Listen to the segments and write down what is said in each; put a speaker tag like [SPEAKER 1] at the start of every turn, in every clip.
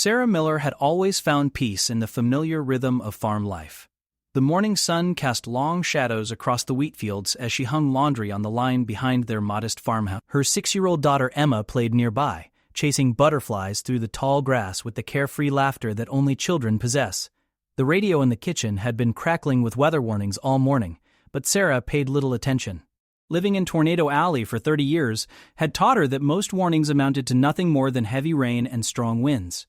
[SPEAKER 1] Sarah Miller had always found peace in the familiar rhythm of farm life. The morning sun cast long shadows across the wheat fields as she hung laundry on the line behind their modest farmhouse. Her 6-year-old daughter Emma played nearby, chasing butterflies through the tall grass with the carefree laughter that only children possess. The radio in the kitchen had been crackling with weather warnings all morning, but Sarah paid little attention. Living in Tornado Alley for 30 years had taught her that most warnings amounted to nothing more than heavy rain and strong winds.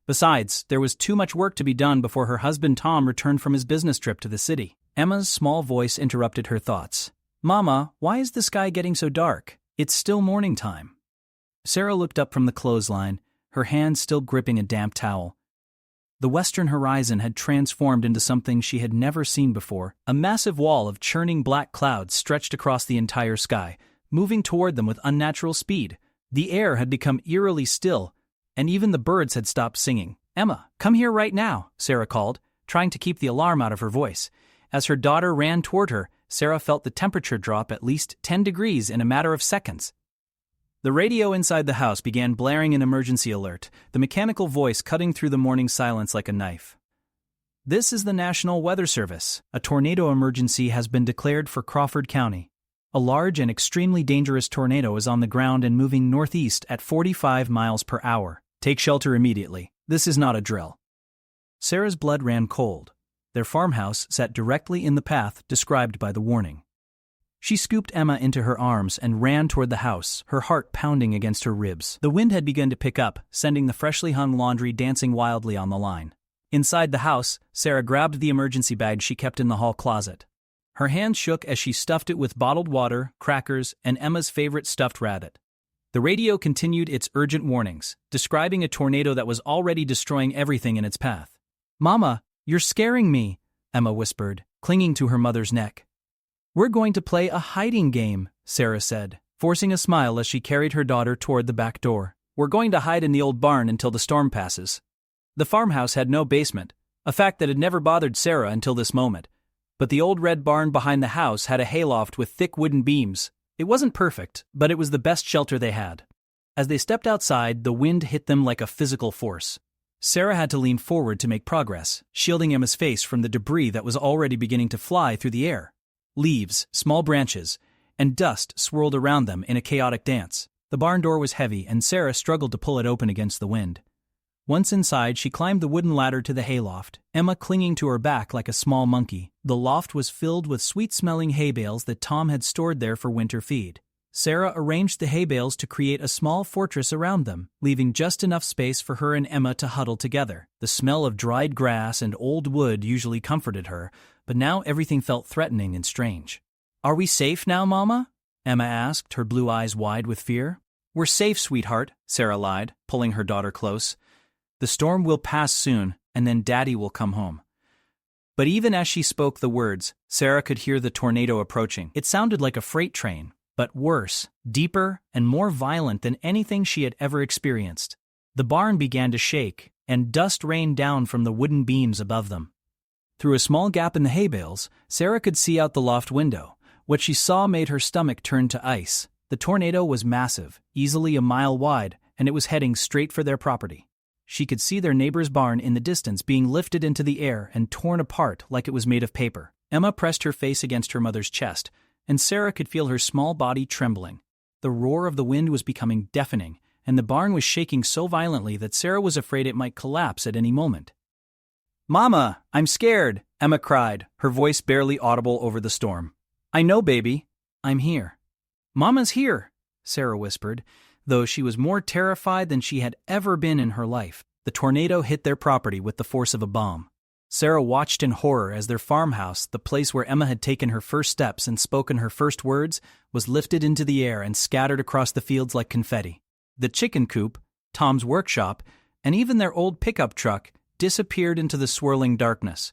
[SPEAKER 1] Besides, there was too much work to be done before her husband Tom returned from his business trip to the city. Emma's small voice interrupted her thoughts. "Mama, why is the sky getting so dark? It's still morning time." Sarah looked up from the clothesline, her hand still gripping a damp towel. The western horizon had transformed into something she had never seen before. A massive wall of churning black clouds stretched across the entire sky, moving toward them with unnatural speed. The air had become eerily still, and even the birds had stopped singing. "Emma, come here right now," Sarah called, trying to keep the alarm out of her voice. As her daughter ran toward her, Sarah felt the temperature drop at least 10 degrees in a matter of seconds. The radio inside the house began blaring an emergency alert, the mechanical voice cutting through the morning silence like a knife. "This is the National Weather Service. A tornado emergency has been declared for Crawford County. A large and extremely dangerous tornado is on the ground and moving northeast at 45 miles per hour. Take shelter immediately. This is not a drill." Sarah's blood ran cold. Their farmhouse sat directly in the path described by the warning. She scooped Emma into her arms and ran toward the house, her heart pounding against her ribs. The wind had begun to pick up, sending the freshly hung laundry dancing wildly on the line. Inside the house, Sarah grabbed the emergency bag she kept in the hall closet. Her hands shook as she stuffed it with bottled water, crackers, and Emma's favorite stuffed rabbit. The radio continued its urgent warnings, describing a tornado that was already destroying everything in its path. "Mama, you're scaring me," Emma whispered, clinging to her mother's neck. "We're going to play a hiding game," Sarah said, forcing a smile as she carried her daughter toward the back door. "We're going to hide in the old barn until the storm passes." The farmhouse had no basement, a fact that had never bothered Sarah until this moment. But the old red barn behind the house had a hayloft with thick wooden beams. It wasn't perfect, but it was the best shelter they had. As they stepped outside, the wind hit them like a physical force. Sarah had to lean forward to make progress, shielding Emma's face from the debris that was already beginning to fly through the air. Leaves, small branches, and dust swirled around them in a chaotic dance. The barn door was heavy, and Sarah struggled to pull it open against the wind. Once inside, she climbed the wooden ladder to the hayloft, Emma clinging to her back like a small monkey. The loft was filled with sweet-smelling hay bales that Tom had stored there for winter feed. Sarah arranged the hay bales to create a small fortress around them, leaving just enough space for her and Emma to huddle together. The smell of dried grass and old wood usually comforted her, but now everything felt threatening and strange. "Are we safe now, Mama?" Emma asked, her blue eyes wide with fear. "We're safe, sweetheart," Sarah lied, pulling her daughter close. "The storm will pass soon, and then Daddy will come home." But even as she spoke the words, Sarah could hear the tornado approaching. It sounded like a freight train, but worse, deeper, and more violent than anything she had ever experienced. The barn began to shake, and dust rained down from the wooden beams above them. Through a small gap in the hay bales, Sarah could see out the loft window. What she saw made her stomach turn to ice. The tornado was massive, easily a mile wide, and it was heading straight for their property. She could see their neighbor's barn in the distance being lifted into the air and torn apart like it was made of paper. Emma pressed her face against her mother's chest, and Sarah could feel her small body trembling. The roar of the wind was becoming deafening, and the barn was shaking so violently that Sarah was afraid it might collapse at any moment. "Mama, I'm scared," Emma cried, her voice barely audible over the storm. "I know, baby. I'm here." "Mama's here," Sarah whispered, though she was more terrified than she had ever been in her life. The tornado hit their property with the force of a bomb. Sarah watched in horror as their farmhouse, the place where Emma had taken her first steps and spoken her first words, was lifted into the air and scattered across the fields like confetti. The chicken coop, Tom's workshop, and even their old pickup truck disappeared into the swirling darkness.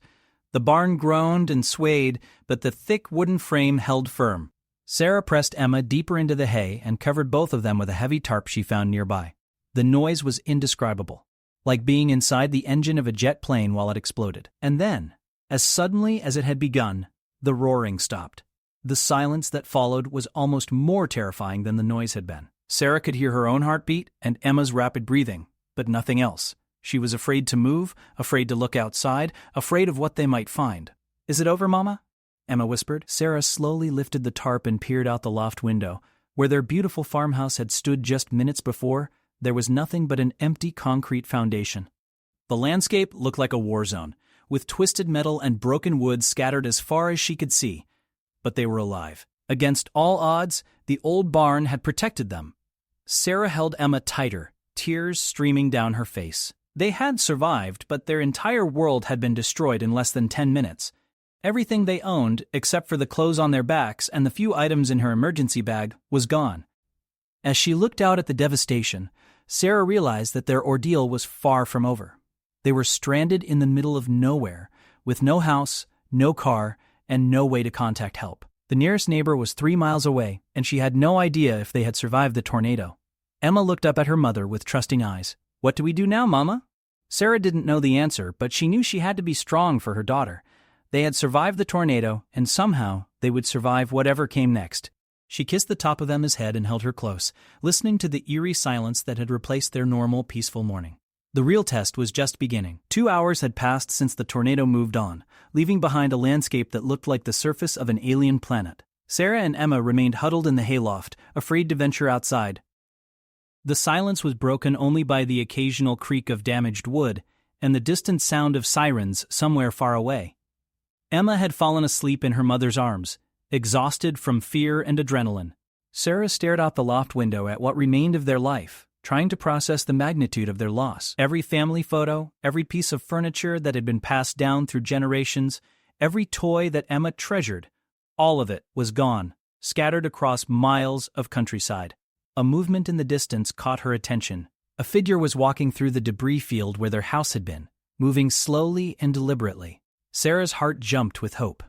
[SPEAKER 1] The barn groaned and swayed, but the thick wooden frame held firm. Sarah pressed Emma deeper into the hay and covered both of them with a heavy tarp she found nearby. The noise was indescribable, like being inside the engine of a jet plane while it exploded. And then, as suddenly as it had begun, the roaring stopped. The silence that followed was almost more terrifying than the noise had been. Sarah could hear her own heartbeat and Emma's rapid breathing, but nothing else. She was afraid to move, afraid to look outside, afraid of what they might find. "Is it over, Mama?" Emma whispered. Sarah slowly lifted the tarp and peered out the loft window. Where their beautiful farmhouse had stood just minutes before, there was nothing but an empty concrete foundation. The landscape looked like a war zone, with twisted metal and broken wood scattered as far as she could see. But they were alive. Against all odds, the old barn had protected them. Sarah held Emma tighter, tears streaming down her face. They had survived, but their entire world had been destroyed in less than 10 minutes. Everything they owned, except for the clothes on their backs and the few items in her emergency bag, was gone. As she looked out at the devastation, Sarah realized that their ordeal was far from over. They were stranded in the middle of nowhere, with no house, no car, and no way to contact help. The nearest neighbor was 3 miles away, and she had no idea if they had survived the tornado. Emma looked up at her mother with trusting eyes. "What do we do now, Mama?" Sarah didn't know the answer, but she knew she had to be strong for her daughter. They had survived the tornado, and somehow they would survive whatever came next. She kissed the top of Emma's head and held her close, listening to the eerie silence that had replaced their normal, peaceful morning. The real test was just beginning. 2 hours had passed since the tornado moved on, leaving behind a landscape that looked like the surface of an alien planet. Sarah and Emma remained huddled in the hayloft, afraid to venture outside. The silence was broken only by the occasional creak of damaged wood and the distant sound of sirens somewhere far away. Emma had fallen asleep in her mother's arms, exhausted from fear and adrenaline. Sarah stared out the loft window at what remained of their life, trying to process the magnitude of their loss. Every family photo, every piece of furniture that had been passed down through generations, every toy that Emma treasured, all of it was gone, scattered across miles of countryside. A movement in the distance caught her attention. A figure was walking through the debris field where their house had been, moving slowly and deliberately. Sarah's heart jumped with hope.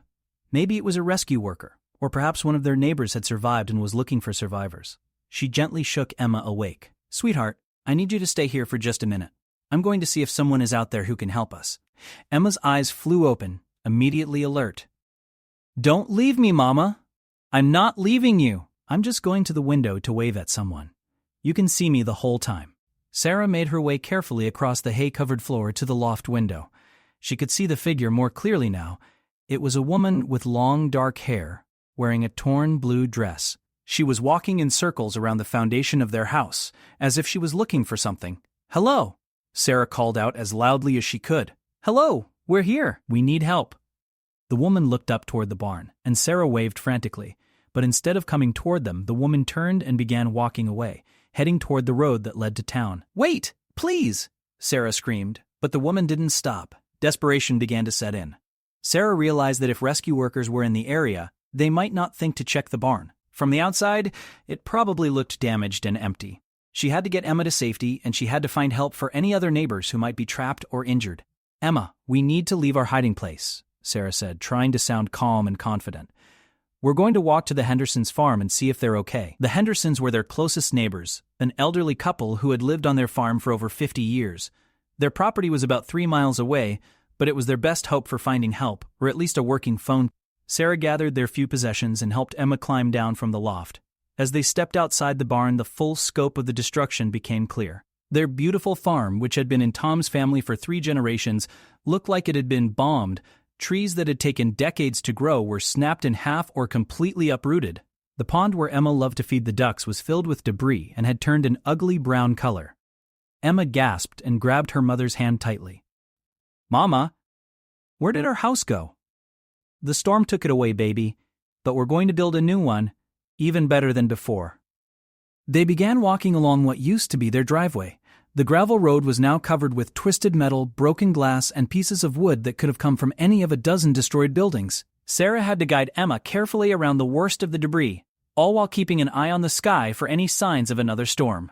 [SPEAKER 1] Maybe it was a rescue worker, or perhaps one of their neighbors had survived and was looking for survivors. She gently shook Emma awake. "Sweetheart, I need you to stay here for just a minute. I'm going to see if someone is out there who can help us." Emma's eyes flew open, immediately alert. "Don't leave me, Mama. I'm not leaving you. I'm just going to the window to wave at someone. You can see me the whole time." Sarah made her way carefully across the hay-covered floor to the loft window. She could see the figure more clearly now. It was a woman with long, dark hair, wearing a torn blue dress. She was walking in circles around the foundation of their house, as if she was looking for something. "Hello!" Sarah called out as loudly as she could. "Hello! We're here! We need help!" The woman looked up toward the barn, and Sarah waved frantically. But instead of coming toward them, the woman turned and began walking away, heading toward the road that led to town. "Wait! Please!" Sarah screamed, but the woman didn't stop. Desperation began to set in. Sarah realized that if rescue workers were in the area, they might not think to check the barn. From the outside, it probably looked damaged and empty. She had to get Emma to safety, and she had to find help for any other neighbors who might be trapped or injured. "Emma, we need to leave our hiding place," Sarah said, trying to sound calm and confident. "We're going to walk to the Hendersons' farm and see if they're okay." The Hendersons were their closest neighbors, an elderly couple who had lived on their farm for over 50 years. Their property was about 3 miles away, but it was their best hope for finding help, or at least a working phone. Sarah gathered their few possessions and helped Emma climb down from the loft. As they stepped outside the barn, the full scope of the destruction became clear. Their beautiful farm, which had been in Tom's family for 3 generations, looked like it had been bombed. Trees that had taken decades to grow were snapped in half or completely uprooted. The pond where Emma loved to feed the ducks was filled with debris and had turned an ugly brown color. Emma gasped and grabbed her mother's hand tightly. "Mama, where did our house go?" "The storm took it away, baby, but we're going to build a new one, even better than before." They began walking along what used to be their driveway. The gravel road was now covered with twisted metal, broken glass, and pieces of wood that could have come from any of a dozen destroyed buildings. Sarah had to guide Emma carefully around the worst of the debris, all while keeping an eye on the sky for any signs of another storm.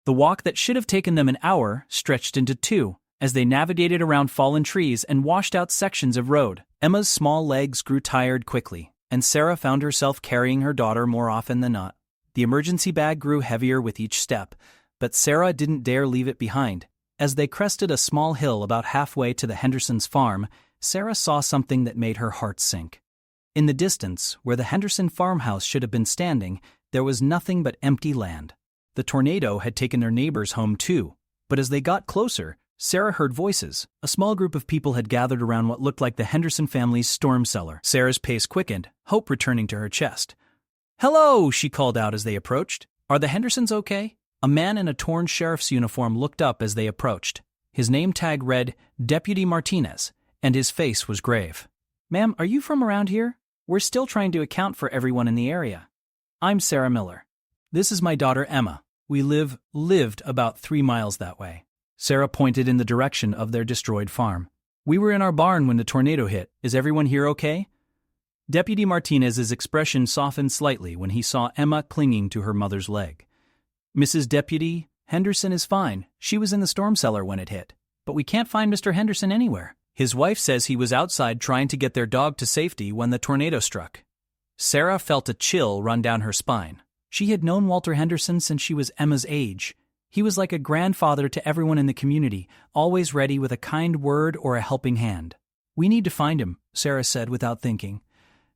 [SPEAKER 1] The walk that should have taken them an hour stretched into 2, as they navigated around fallen trees and washed out sections of road. Emma's small legs grew tired quickly, and Sarah found herself carrying her daughter more often than not. The emergency bag grew heavier with each step, but Sarah didn't dare leave it behind. As they crested a small hill about halfway to the Hendersons' farm, Sarah saw something that made her heart sink. In the distance, where the Henderson farmhouse should have been standing, there was nothing but empty land. The tornado had taken their neighbor's home too, but as they got closer, Sarah heard voices. A small group of people had gathered around what looked like the Henderson family's storm cellar. Sarah's pace quickened, hope returning to her chest. "Hello," she called out as they approached. "Are the Hendersons okay?" A man in a torn sheriff's uniform looked up as they approached. His name tag read Deputy Martinez, and his face was grave. "Ma'am, are you from around here? We're still trying to account for everyone in the area." "I'm Sarah Miller. This is my daughter Emma. We lived about 3 miles that way." Sarah pointed in the direction of their destroyed farm. "We were in our barn when the tornado hit. Is everyone here okay?" Deputy Martinez's expression softened slightly when he saw Emma clinging to her mother's leg. "Mrs. Deputy, Henderson is fine. She was in the storm cellar when it hit. But we can't find Mr. Henderson anywhere. His wife says he was outside trying to get their dog to safety when the tornado struck." Sarah felt a chill run down her spine. She had known Walter Henderson since she was Emma's age. He was like a grandfather to everyone in the community, always ready with a kind word or a helping hand. "We need to find him," Sarah said without thinking.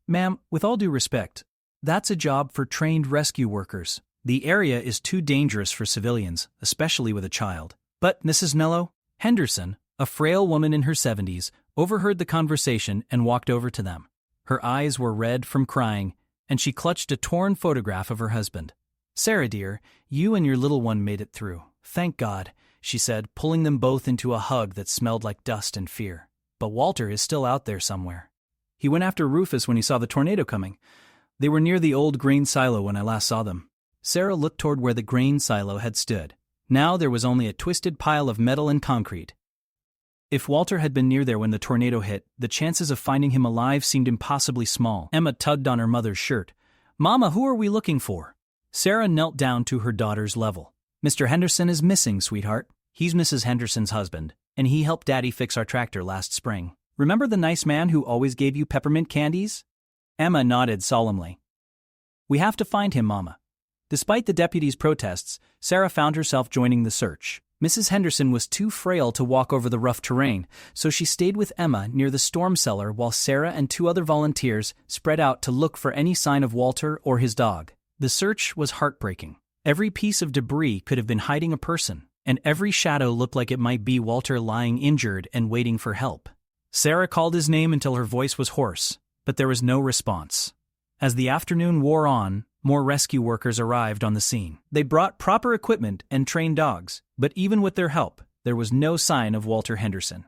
[SPEAKER 1] "Ma'am, with all due respect, that's a job for trained rescue workers. The area is too dangerous for civilians, especially with a child." But Mrs. Nello, Henderson, a frail woman in her 70s, overheard the conversation and walked over to them. Her eyes were red from crying, and she clutched a torn photograph of her husband. "Sarah, dear, you and your little one made it through. Thank God," she said, pulling them both into a hug that smelled like dust and fear. "But Walter is still out there somewhere. He went after Rufus when he saw the tornado coming. They were near the old grain silo when I last saw them." Sarah looked toward where the grain silo had stood. Now there was only a twisted pile of metal and concrete. If Walter had been near there when the tornado hit, the chances of finding him alive seemed impossibly small. Emma tugged on her mother's shirt. "Mama, who are we looking for?" Sarah knelt down to her daughter's level. "Mr. Henderson is missing, sweetheart. He's Mrs. Henderson's husband, and he helped Daddy fix our tractor last spring. Remember the nice man who always gave you peppermint candies?" Emma nodded solemnly. "We have to find him, Mama." Despite the deputy's protests, Sarah found herself joining the search. Mrs. Henderson was too frail to walk over the rough terrain, so she stayed with Emma near the storm cellar while Sarah and 2 other volunteers spread out to look for any sign of Walter or his dog. The search was heartbreaking. Every piece of debris could have been hiding a person, and every shadow looked like it might be Walter lying injured and waiting for help. Sarah called his name until her voice was hoarse, but there was no response. As the afternoon wore on, more rescue workers arrived on the scene. They brought proper equipment and trained dogs, but even with their help, there was no sign of Walter Henderson.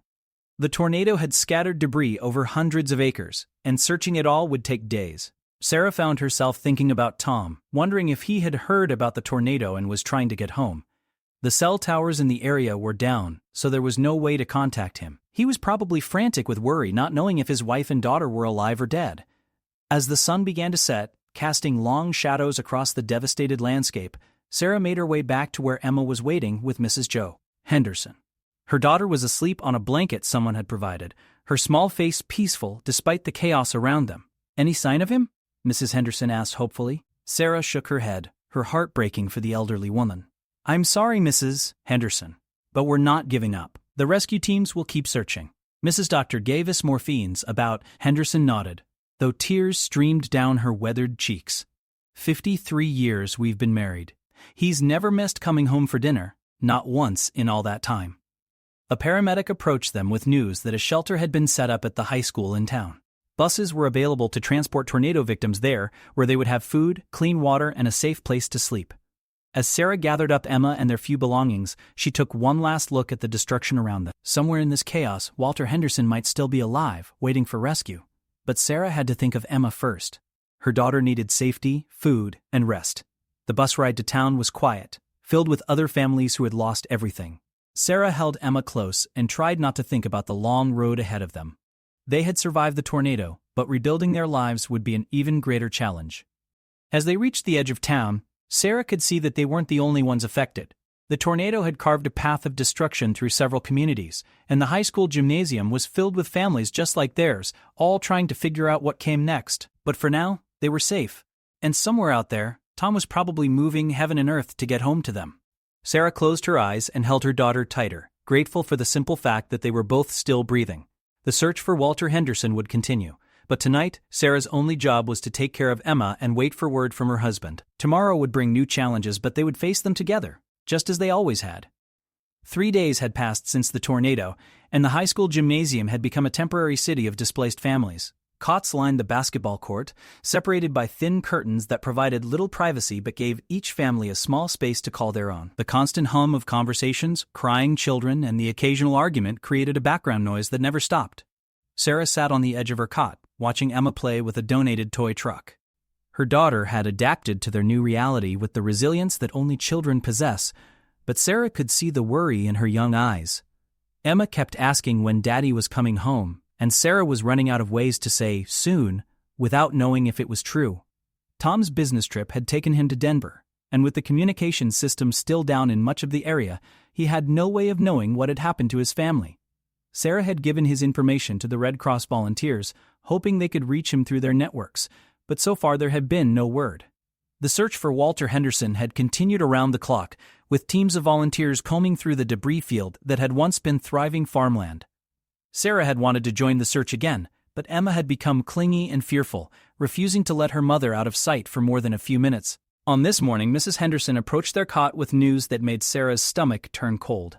[SPEAKER 1] The tornado had scattered debris over hundreds of acres, and searching it all would take days. Sarah found herself thinking about Tom, wondering if he had heard about the tornado and was trying to get home. The cell towers in the area were down, so there was no way to contact him. He was probably frantic with worry, not knowing if his wife and daughter were alive or dead. As the sun began to set, casting long shadows across the devastated landscape, Sarah made her way back to where Emma was waiting with Mrs. Joe Henderson. Her daughter was asleep on a blanket someone had provided, her small face peaceful despite the chaos around them. "Any sign of him?" Mrs. Henderson asked hopefully. Sarah shook her head, her heart breaking for the elderly woman. "I'm sorry, Mrs. Henderson, but we're not giving up. The rescue teams will keep searching. Mrs. Doctor gave us morphines about." Henderson nodded, though tears streamed down her weathered cheeks. 53 years we've been married. He's never missed coming home for dinner, not once in all that time. A paramedic approached them with news that a shelter had been set up at the high school in town. Buses were available to transport tornado victims there, where they would have food, clean water, and a safe place to sleep. As Sarah gathered up Emma and their few belongings, she took one last look at the destruction around them. Somewhere in this chaos, Walter Henderson might still be alive, waiting for rescue. But Sarah had to think of Emma first. Her daughter needed safety, food, and rest. The bus ride to town was quiet, filled with other families who had lost everything. Sarah held Emma close and tried not to think about the long road ahead of them. They had survived the tornado, but rebuilding their lives would be an even greater challenge. As they reached the edge of town, Sarah could see that they weren't the only ones affected. The tornado had carved a path of destruction through several communities, and the high school gymnasium was filled with families just like theirs, all trying to figure out what came next. But for now, they were safe. And somewhere out there, Tom was probably moving heaven and earth to get home to them. Sarah closed her eyes and held her daughter tighter, grateful for the simple fact that they were both still breathing. The search for Walter Henderson would continue, but tonight, Sarah's only job was to take care of Emma and wait for word from her husband. Tomorrow would bring new challenges, but they would face them together, just as they always had. 3 days had passed since the tornado, and the high school gymnasium had become a temporary city of displaced families. Cots lined the basketball court, separated by thin curtains that provided little privacy but gave each family a small space to call their own. The constant hum of conversations, crying children, and the occasional argument created a background noise that never stopped. Sarah sat on the edge of her cot, watching Emma play with a donated toy truck. Her daughter had adapted to their new reality with the resilience that only children possess, but Sarah could see the worry in her young eyes. Emma kept asking when Daddy was coming home, and Sarah was running out of ways to say soon without knowing if it was true. Tom's business trip had taken him to Denver, and with the communication system still down in much of the area, he had no way of knowing what had happened to his family. Sarah had given his information to the Red Cross volunteers, hoping they could reach him through their networks, but so far there had been no word. The search for Walter Henderson had continued around the clock, with teams of volunteers combing through the debris field that had once been thriving farmland. Sarah had wanted to join the search again, but Emma had become clingy and fearful, refusing to let her mother out of sight for more than a few minutes. On this morning, Mrs. Henderson approached their cot with news that made Sarah's stomach turn cold.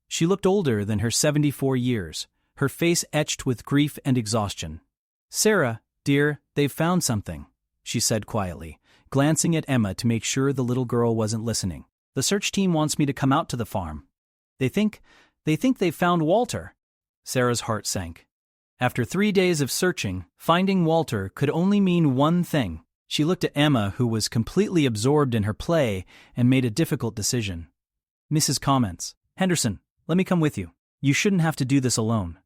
[SPEAKER 1] She looked older than her 74 years, her face etched with grief and exhaustion. "Sarah, dear, they've found something," she said quietly, glancing at Emma to make sure the little girl wasn't listening. "The search team wants me to come out to the farm. They think they've found Walter." Sarah's heart sank. After 3 days of searching, finding Walter could only mean one thing. She looked at Emma, who was completely absorbed in her play, and made a difficult decision. Mrs. Comments, "Henderson, let me come with you. You shouldn't have to do this alone."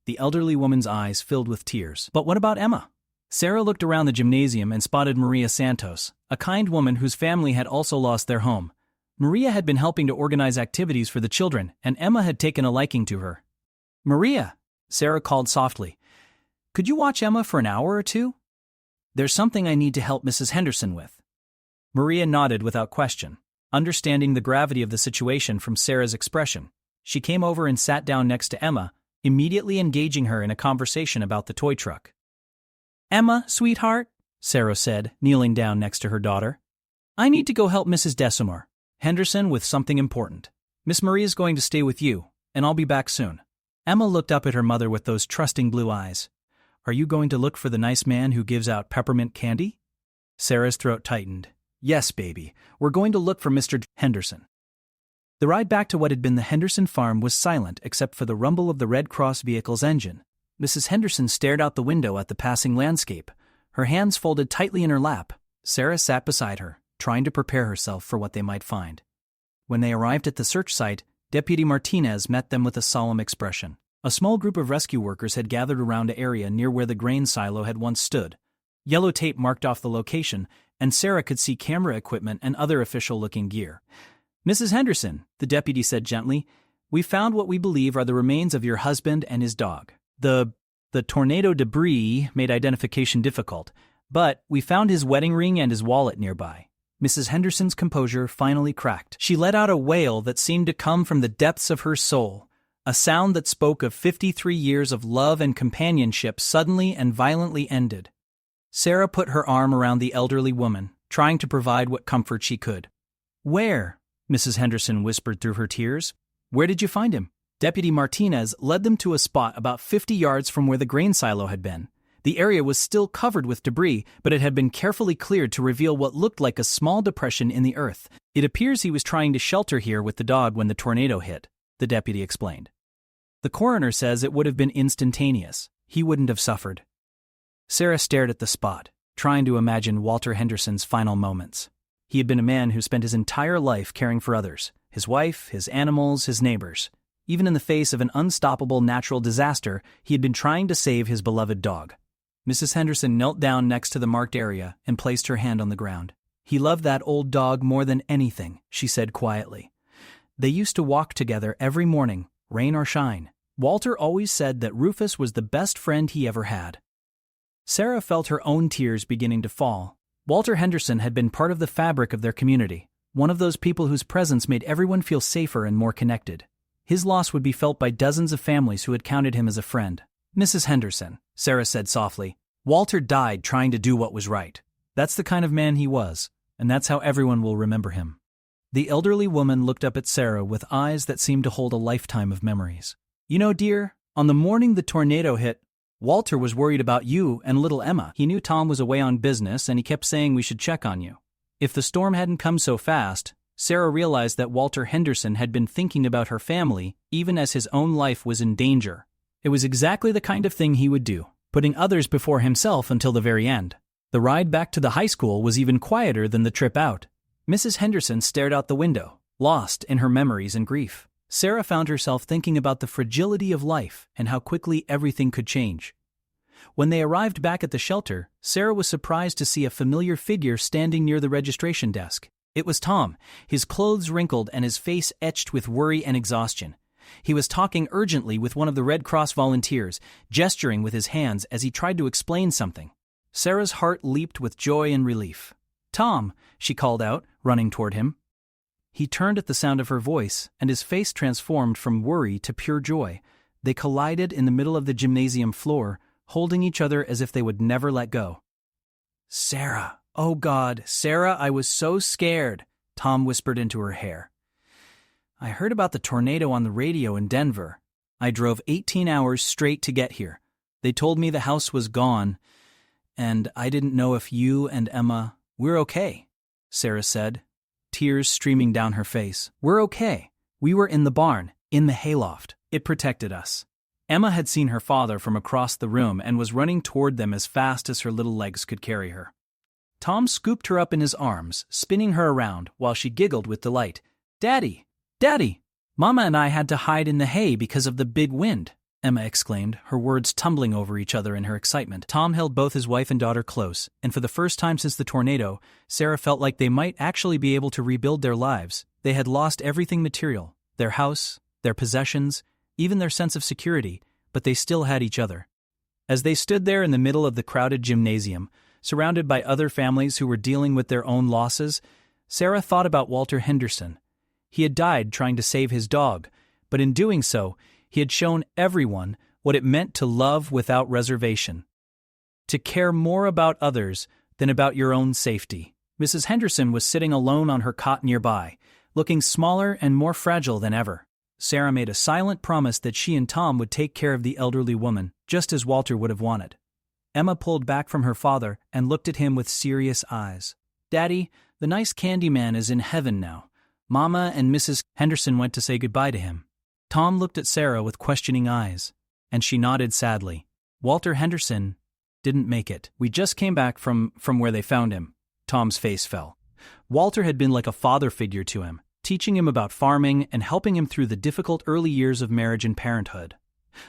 [SPEAKER 1] The elderly woman's eyes filled with tears. "But what about Emma?" Sarah looked around the gymnasium and spotted Maria Santos, a kind woman whose family had also lost their home. Maria had been helping to organize activities for the children, and Emma had taken a liking to her. "Maria," Sarah called softly, "could you watch Emma for an hour or two? There's something I need to help Mrs. Henderson with." Maria nodded without question, understanding the gravity of the situation from Sarah's expression. She came over and sat down next to Emma, immediately engaging her in a conversation about the toy truck. "Emma, sweetheart," Sarah said, kneeling down next to her daughter, "I need to go help Mrs. Desamore Henderson with something important. Miss Maria's going to stay with you, and I'll be back soon." Emma looked up at her mother with those trusting blue eyes. "Are you going to look for the nice man who gives out peppermint candy?" Sarah's throat tightened. "Yes, baby, we're going to look for Mr. Henderson." The ride back to what had been the Henderson farm was silent except for the rumble of the Red Cross vehicle's engine. Mrs. Henderson stared out the window at the passing landscape, her hands folded tightly in her lap. Sarah sat beside her, trying to prepare herself for what they might find. When they arrived at the search site, Deputy Martinez met them with a solemn expression. A small group of rescue workers had gathered around an area near where the grain silo had once stood. Yellow tape marked off the location, and Sarah could see camera equipment and other official-looking gear. "Mrs. Henderson," the deputy said gently, "we found what we believe are the remains of your husband and his dog. The tornado debris made identification difficult, but we found his wedding ring and his wallet nearby." Mrs. Henderson's composure finally cracked. She let out a wail that seemed to come from the depths of her soul, a sound that spoke of 53 years of love and companionship suddenly and violently ended. Sarah put her arm around the elderly woman, trying to provide what comfort she could. "Where?" Mrs. Henderson whispered through her tears. "Where did you find him?" Deputy Martinez led them to a spot about 50 yards from where the grain silo had been. The area was still covered with debris, but it had been carefully cleared to reveal what looked like a small depression in the earth. "It appears he was trying to shelter here with the dog when the tornado hit," the deputy explained. "The coroner says it would have been instantaneous. He wouldn't have suffered." Sarah stared at the spot, trying to imagine Walter Henderson's final moments. He had been a man who spent his entire life caring for others, his wife, his animals, his neighbors. Even in the face of an unstoppable natural disaster, he had been trying to save his beloved dog. Mrs. Henderson knelt down next to the marked area and placed her hand on the ground. "He loved that old dog more than anything," she said quietly. "They used to walk together every morning, rain or shine. Walter always said that Rufus was the best friend he ever had." Sarah felt her own tears beginning to fall. Walter Henderson had been part of the fabric of their community, one of those people whose presence made everyone feel safer and more connected. His loss would be felt by dozens of families who had counted him as a friend. "Mrs. Henderson," Sarah said softly, "Walter died trying to do what was right. That's the kind of man he was, and that's how everyone will remember him." The elderly woman looked up at Sarah with eyes that seemed to hold a lifetime of memories. You know, dear, on the morning the tornado hit, Walter was worried about you and little Emma. He knew Tom was away on business and he kept saying we should check on you. If the storm hadn't come so fast, Sarah realized that Walter Henderson had been thinking about her family even as his own life was in danger. It was exactly the kind of thing he would do, putting others before himself until the very end. The ride back to the high school was even quieter than the trip out. Mrs. Henderson stared out the window, lost in her memories and grief. Sarah found herself thinking about the fragility of life and how quickly everything could change. When they arrived back at the shelter, Sarah was surprised to see a familiar figure standing near the registration desk. It was Tom, his clothes wrinkled and his face etched with worry and exhaustion. He was talking urgently with one of the Red Cross volunteers, gesturing with his hands as he tried to explain something. Sarah's heart leaped with joy and relief. "Tom," she called out, running toward him. He turned at the sound of her voice, and his face transformed from worry to pure joy. They collided in the middle of the gymnasium floor, holding each other as if they would never let go. "Sarah, oh God, Sarah, I was so scared," Tom whispered into her hair. "I heard about the tornado on the radio in Denver. I drove 18 hours straight to get here. They told me the house was gone, and I didn't know if you and Emma..." "We're okay," Sarah said, tears streaming down her face. "We're okay. We were in the barn, in the hayloft. It protected us." Emma had seen her father from across the room and was running toward them as fast as her little legs could carry her. Tom scooped her up in his arms, spinning her around while she giggled with delight. "Daddy! Daddy! Mama and I had to hide in the hay because of the big wind," Emma exclaimed, her words tumbling over each other in her excitement. Tom held both his wife and daughter close, and for the first time since the tornado, Sarah felt like they might actually be able to rebuild their lives. They had lost everything material, their house, their possessions, even their sense of security, but they still had each other. As they stood there in the middle of the crowded gymnasium, surrounded by other families who were dealing with their own losses, Sarah thought about Walter Henderson. He had died trying to save his dog, but in doing so, he had shown everyone what it meant to love without reservation. To care more about others than about your own safety. Mrs. Henderson was sitting alone on her cot nearby, looking smaller and more fragile than ever. Sarah made a silent promise that she and Tom would take care of the elderly woman, just as Walter would have wanted. Emma pulled back from her father and looked at him with serious eyes. "Daddy, the nice candy man is in heaven now. Mama and Mrs. Henderson went to say goodbye to him." Tom looked at Sarah with questioning eyes, and she nodded sadly. "Walter Henderson didn't make it. We just came back from where they found him." Tom's face fell. Walter had been like a father figure to him, teaching him about farming and helping him through the difficult early years of marriage and parenthood.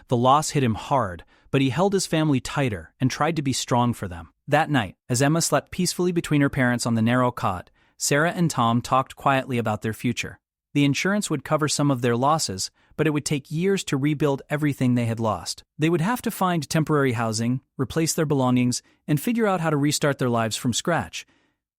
[SPEAKER 1] The loss hit him hard, but he held his family tighter and tried to be strong for them. That night, as Emma slept peacefully between her parents on the narrow cot, Sarah and Tom talked quietly about their future. The insurance would cover some of their losses, but it would take years to rebuild everything they had lost. They would have to find temporary housing, replace their belongings, and figure out how to restart their lives from scratch.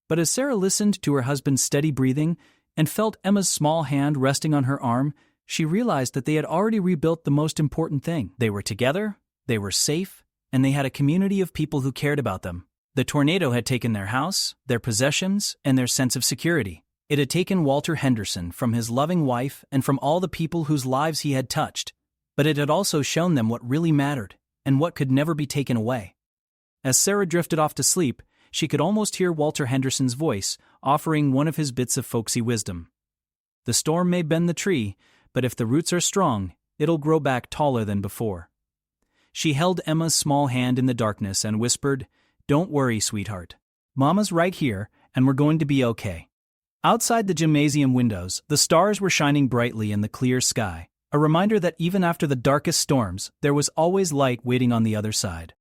[SPEAKER 1] But as Sarah listened to her husband's steady breathing and felt Emma's small hand resting on her arm, she realized that they had already rebuilt the most important thing. They were together, they were safe, and they had a community of people who cared about them. The tornado had taken their house, their possessions, and their sense of security. It had taken Walter Henderson from his loving wife and from all the people whose lives he had touched, but it had also shown them what really mattered and what could never be taken away. As Sarah drifted off to sleep, she could almost hear Walter Henderson's voice offering one of his bits of folksy wisdom. "The storm may bend the tree, but if the roots are strong, it'll grow back taller than before." She held Emma's small hand in the darkness and whispered, "Don't worry, sweetheart. Mama's right here, and we're going to be okay." Outside the gymnasium windows, the stars were shining brightly in the clear sky, a reminder that even after the darkest storms, there was always light waiting on the other side.